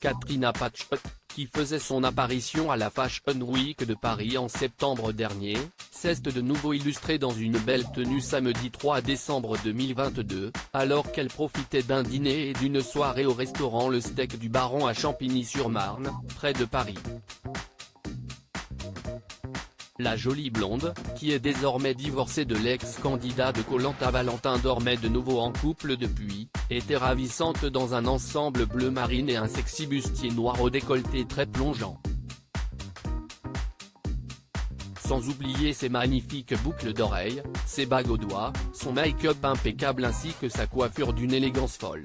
Katrina Patchpot, qui faisait son apparition à la Fashion Week de Paris en septembre dernier, s'est de nouveau illustrée dans une belle tenue samedi 3 décembre 2022, alors qu'elle profitait d'un dîner et d'une soirée au restaurant Le Steak du Baron à Champigny-sur-Marne, près de Paris. La jolie blonde, qui est désormais divorcée de l'ex-candidat de Koh-Lanta Valentin Dormait de nouveau en couple depuis, était ravissante dans un ensemble bleu marine et un sexy bustier noir au décolleté très plongeant. Sans oublier ses magnifiques boucles d'oreilles, ses bagues aux doigts, son make-up impeccable ainsi que sa coiffure d'une élégance folle.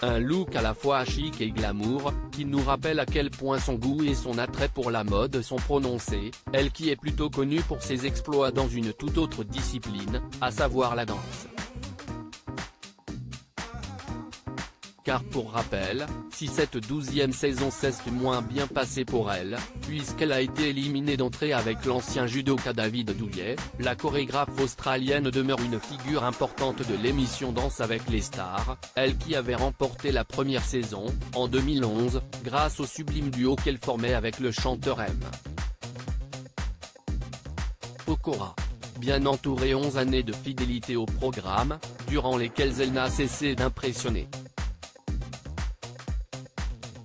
Un look à la fois chic et glamour, qui nous rappelle à quel point son goût et son attrait pour la mode sont prononcés, elle qui est plutôt connue pour ses exploits dans une toute autre discipline, à savoir la danse. Car pour rappel, si cette 12e saison s'est moins bien passée pour elle, puisqu'elle a été éliminée d'entrée avec l'ancien judoka David Douillet, la chorégraphe australienne demeure une figure importante de l'émission Danse avec les stars, elle qui avait remporté la première saison, en 2011, grâce au sublime duo qu'elle formait avec le chanteur M. Pokora. Bien entourée 11 années de fidélité au programme, durant lesquelles elle n'a cessé d'impressionner.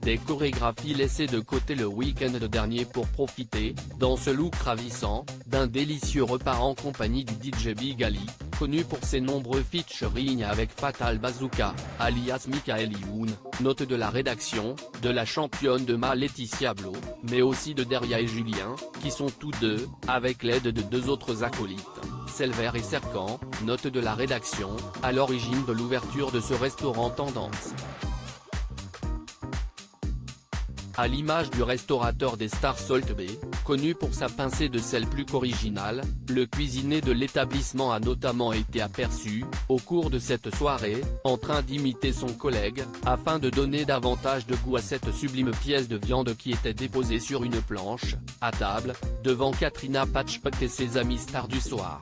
Des chorégraphies laissées de côté le week-end dernier pour profiter, dans ce look ravissant, d'un délicieux repas en compagnie du DJ Big Ali, connu pour ses nombreux featuring avec Fatal Bazooka, alias Michael Youn, note de la rédaction, de la championne de Ma Laetitia Blo, mais aussi de Deria et Julien, qui sont tous deux, avec l'aide de deux autres acolytes, Selver et Serkan, note de la rédaction, à l'origine de l'ouverture de ce restaurant tendance. À l'image du restaurateur des stars Salt Bae, connu pour sa pincée de sel plus qu'originale, le cuisinier de l'établissement a notamment été aperçu, au cours de cette soirée, en train d'imiter son collègue, afin de donner davantage de goût à cette sublime pièce de viande qui était déposée sur une planche, à table, devant Katrina Patchpot et ses amis stars du soir.